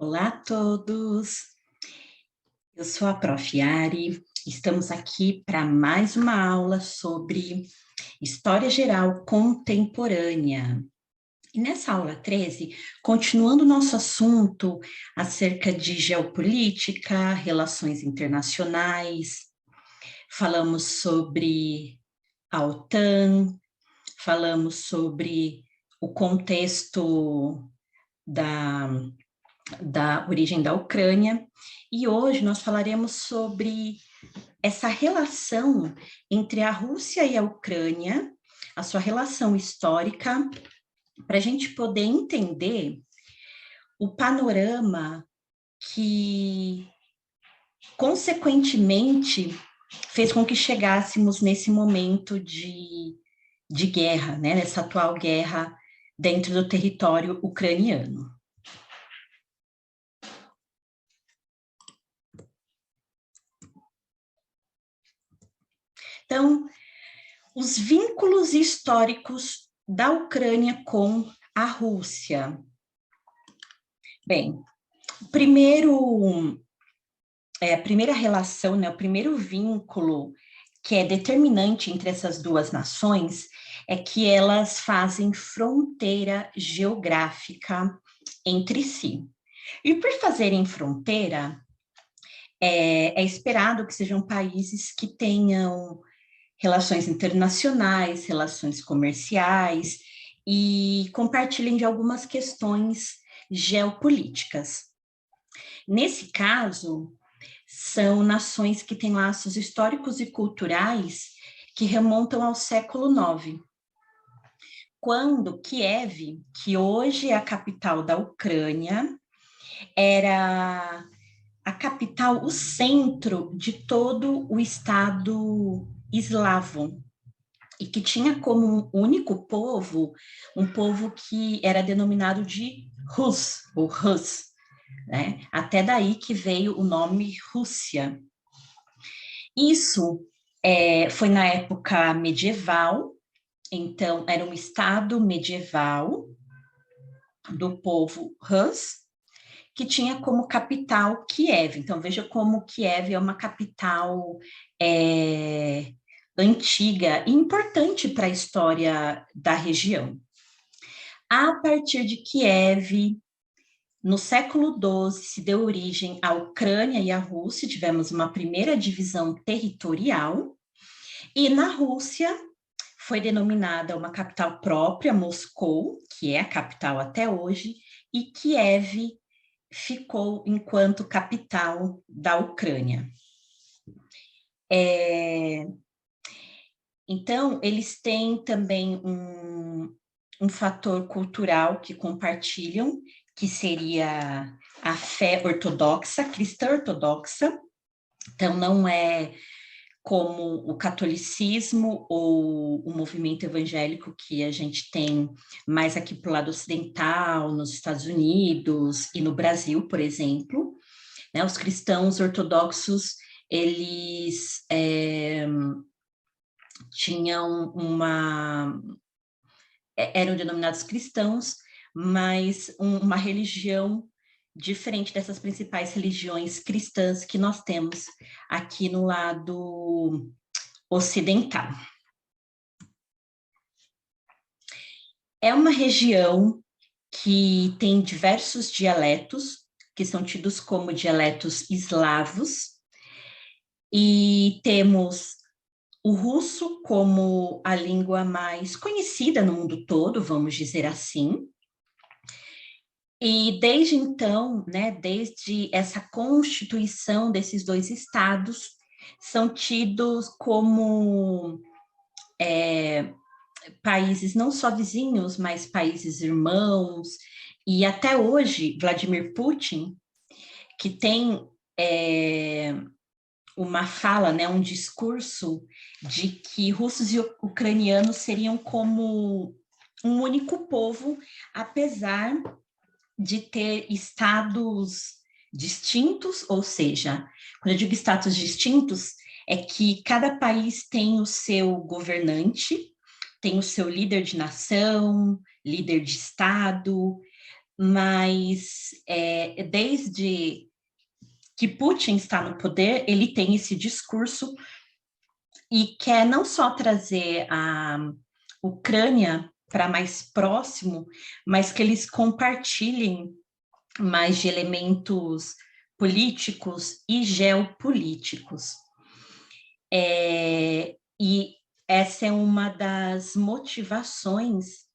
Olá a todos, eu sou a Prof. Yari, estamos aqui para mais uma aula sobre História Geral Contemporânea. E nessa aula 13, continuando o nosso assunto acerca de geopolítica, relações internacionais, falamos sobre a OTAN, falamos sobre o contexto da origem da Ucrânia, e hoje nós falaremos sobre essa relação entre a Rússia e a Ucrânia, a sua relação histórica, para a gente poder entender o panorama que, consequentemente, fez com que chegássemos nesse momento de guerra, né, nessa atual guerra dentro do território ucraniano. Então, os vínculos históricos da Ucrânia com a Rússia. Bem, a primeira relação, né, o primeiro vínculo que é determinante entre essas duas nações é que elas fazem fronteira geográfica entre si. E por fazerem fronteira, é esperado que sejam países que tenham relações internacionais, relações comerciais e compartilhem de algumas questões geopolíticas. Nesse caso, são nações que têm laços históricos e culturais que remontam ao século IX, quando Kiev, que hoje é a capital da Ucrânia, era a capital, o centro de todo o Estado eslavo, e que tinha como único povo, um povo que era denominado de Rus, ou Rus, né? Até daí que veio o nome Rússia. Isso foi na época medieval, então era um Estado medieval do povo Rus, que tinha como capital Kiev. Então, veja como Kiev é uma capital antiga e importante para a história da região. A partir de Kiev, no século XII, se deu origem à Ucrânia e à Rússia, tivemos uma primeira divisão territorial, e na Rússia foi denominada uma capital própria, Moscou, que é a capital até hoje, e Kiev ficou enquanto capital da Ucrânia. Então, eles têm também um fator cultural que compartilham, que seria a fé ortodoxa, cristã ortodoxa. Então, não é como o catolicismo ou o movimento evangélico que a gente tem mais aqui para o lado ocidental, nos Estados Unidos e no Brasil, por exemplo, né? Os cristãos ortodoxos, eles tinham eram denominados cristãos, mas uma religião diferente dessas principais religiões cristãs que nós temos aqui no lado ocidental. É uma região que tem diversos dialetos, que são tidos como dialetos eslavos, e temos o russo como a língua mais conhecida no mundo todo, vamos dizer assim. E desde então, né, desde essa constituição desses dois estados, são tidos como países não só vizinhos, mas países irmãos. E até hoje, Vladimir Putin, que tem uma fala, né, um discurso de que russos e ucranianos seriam como um único povo, apesar de ter estados distintos, ou seja, quando eu digo estados distintos, é que cada país tem o seu governante, tem o seu líder de nação, líder de estado, mas desde que Putin está no poder, ele tem esse discurso e quer não só trazer a Ucrânia para mais próximo, mas que eles compartilhem mais de elementos políticos e geopolíticos. E essa é uma das motivações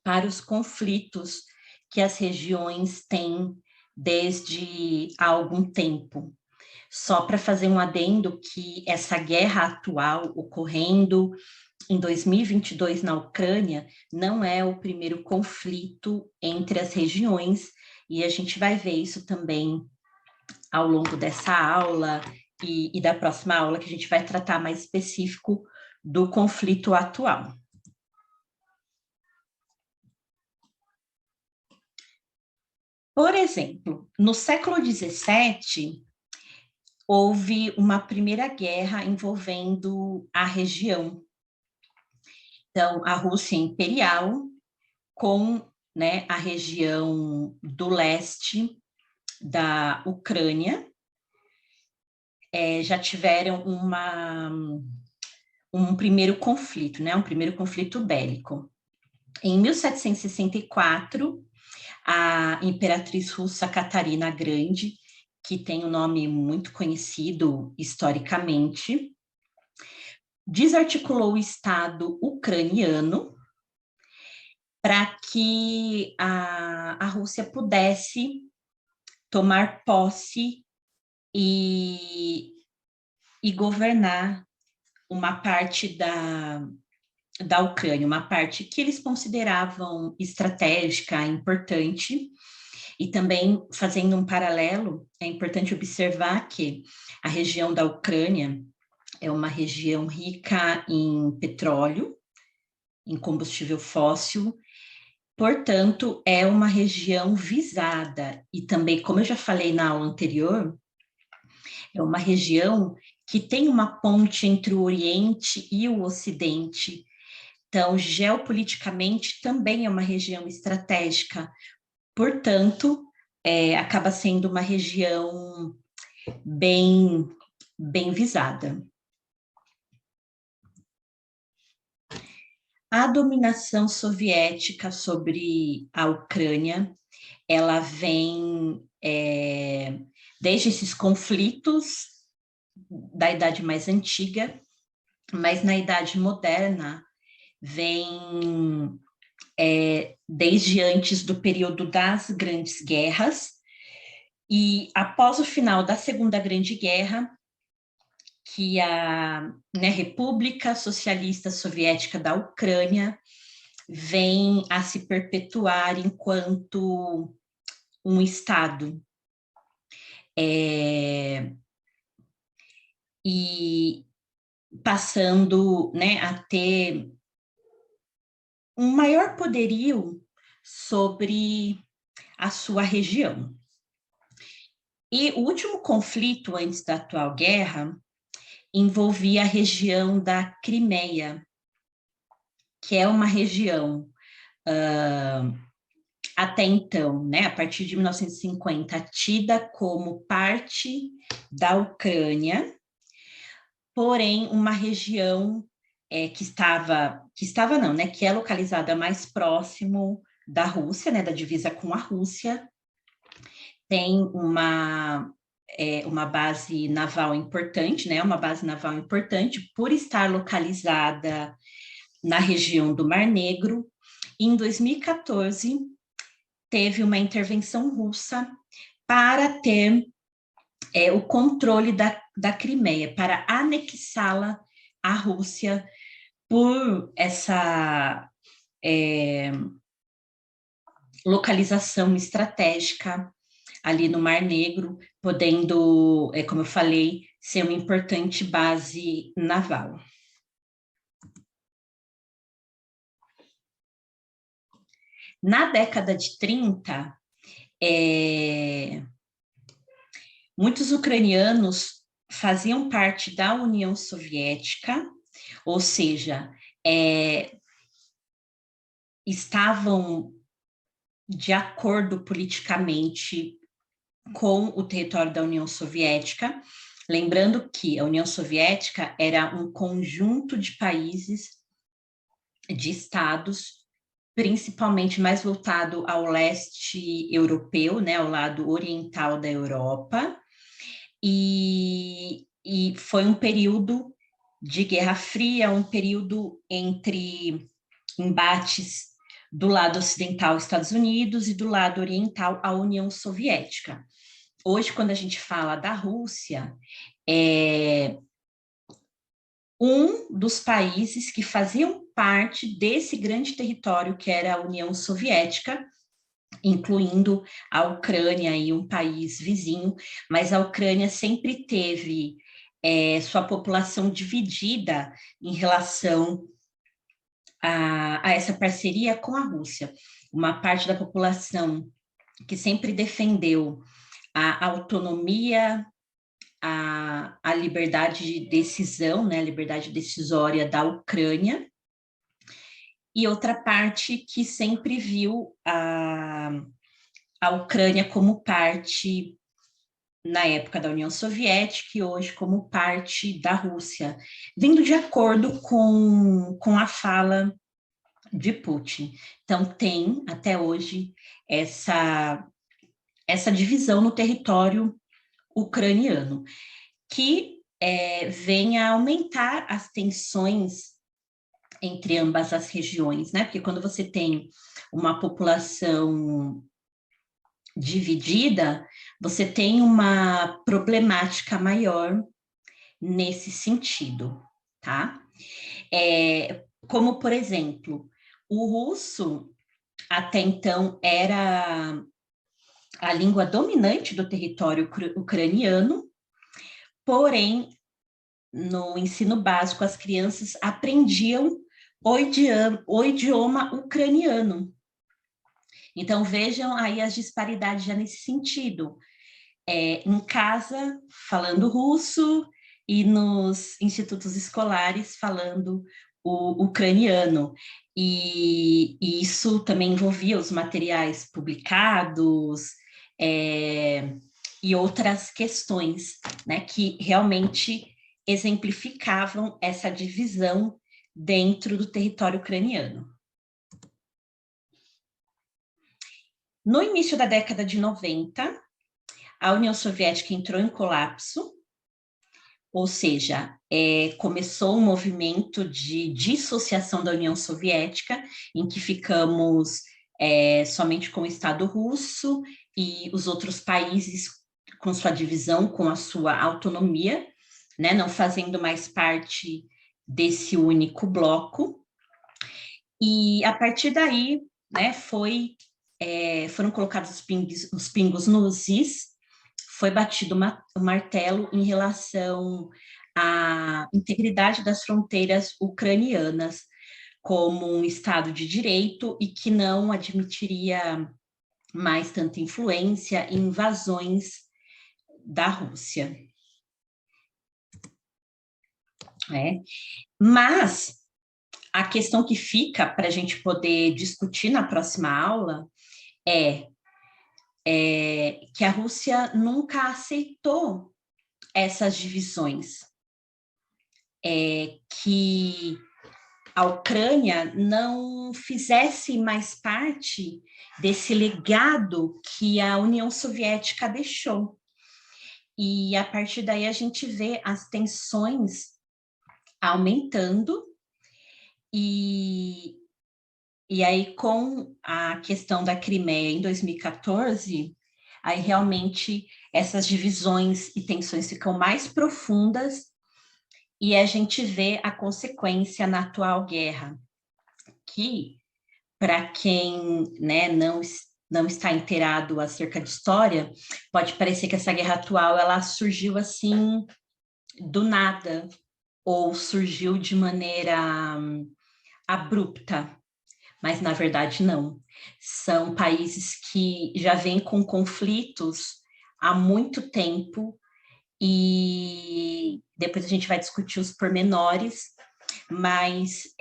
para os conflitos que as regiões têm desde há algum tempo. Só para fazer um adendo que essa guerra atual ocorrendo em 2022 na Ucrânia não é o primeiro conflito entre as regiões, e a gente vai ver isso também ao longo dessa aula e da próxima aula, que a gente vai tratar mais específico do conflito atual. Por exemplo, no século XVII, houve uma primeira guerra envolvendo a região. Então, a Rússia Imperial com, né, a região do leste da Ucrânia, já tiveram um primeiro conflito, né, um primeiro conflito bélico. Em 1764, a imperatriz russa Catarina Grande, que tem um nome muito conhecido historicamente, desarticulou o Estado ucraniano para que a Rússia pudesse tomar posse e governar uma parte da Ucrânia, uma parte que eles consideravam estratégica, importante. E também, fazendo um paralelo, é importante observar que a região da Ucrânia é uma região rica em petróleo, em combustível fóssil, portanto, é uma região visada. E também, como eu já falei na aula anterior, é uma região que tem uma ponte entre o Oriente e o Ocidente. Então, geopoliticamente, também é uma região estratégica. Portanto, acaba sendo uma região bem visada. A dominação soviética sobre a Ucrânia, ela vem desde esses conflitos da Idade mais antiga, mas na Idade moderna vem desde antes do período das grandes guerras, e após o final da Segunda Grande Guerra, que a República Socialista Soviética da Ucrânia vem a se perpetuar enquanto um Estado. E passando, né, a ter um maior poderio sobre a sua região. E o último conflito antes da atual guerra envolvia a região da Crimeia, que é uma região até então, né, a partir de 1950, tida como parte da Ucrânia, porém uma região que é localizada mais próximo da Rússia, né, da divisa com a Rússia, tem uma base naval importante, né, uma base naval importante por estar localizada na região do Mar Negro. E em 2014, teve uma intervenção russa para ter o controle da Crimeia, para anexá-la à Rússia por essa localização estratégica ali no Mar Negro, podendo, como eu falei, ser uma importante base naval. Na década de 30, muitos ucranianos faziam parte da União Soviética, ou seja, estavam de acordo politicamente com o território da União Soviética, lembrando que a União Soviética era um conjunto de países, de estados, principalmente mais voltado ao leste europeu, né, ao lado oriental da Europa, e foi um período de Guerra Fria, um período entre embates do lado ocidental, Estados Unidos, e do lado oriental, a União Soviética. Hoje, quando a gente fala da Rússia, é um dos países que faziam parte desse grande território que era a União Soviética, incluindo a Ucrânia e um país vizinho, mas a Ucrânia sempre teve sua população dividida em relação a essa parceria com a Rússia. Uma parte da população que sempre defendeu a autonomia, a liberdade de decisão, né, a liberdade decisória da Ucrânia, e outra parte que sempre viu a Ucrânia como parte, na época da União Soviética, e hoje como parte da Rússia, vindo de acordo com a fala de Putin. Então, tem, até hoje, essa divisão no território ucraniano, que vem a aumentar as tensões entre ambas as regiões, né? Porque quando você tem uma população dividida, você tem uma problemática maior nesse sentido, tá? Como, por exemplo, o russo até então era a língua dominante do território ucraniano, porém, no ensino básico, as crianças aprendiam o idioma ucraniano. Então, vejam aí as disparidades já nesse sentido. Em casa, falando russo, e nos institutos escolares, falando o ucraniano. E isso também envolvia os materiais publicados, e outras questões, né, que realmente exemplificavam essa divisão dentro do território ucraniano. No início da década de 90, a União Soviética entrou em colapso, ou seja, começou um movimento de dissociação da União Soviética, em que ficamos somente com o Estado russo e os outros países com sua divisão, com a sua autonomia, né, não fazendo mais parte desse único bloco. E a partir daí, né, foram colocados os pingos nos is, foi batido o martelo em relação à integridade das fronteiras ucranianas como um Estado de direito e que não admitiria mais tanta influência e invasões da Rússia. Mas a questão que fica para a gente poder discutir na próxima aula é que a Rússia nunca aceitou essas divisões, que a Ucrânia não fizesse mais parte desse legado que a União Soviética deixou. E a partir daí a gente vê as tensões aumentando, e aí com a questão da Crimeia em 2014, aí realmente essas divisões e tensões ficam mais profundas, e a gente vê a consequência na atual guerra, que, para quem, né, não está inteirado acerca de história, pode parecer que essa guerra atual ela surgiu assim do nada, ou surgiu de maneira abrupta, mas na verdade não. São países que já vêm com conflitos há muito tempo, e depois a gente vai discutir os pormenores, mas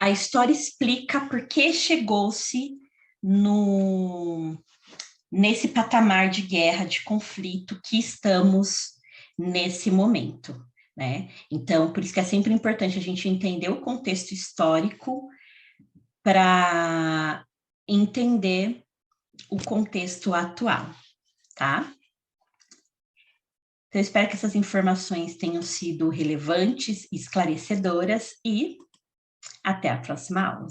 a história explica por que chegou-se nesse patamar de guerra, de conflito que estamos nesse momento, né? Então, por isso que é sempre importante a gente entender o contexto histórico para entender o contexto atual, tá? Então, eu espero que essas informações tenham sido relevantes, esclarecedoras e até a próxima aula.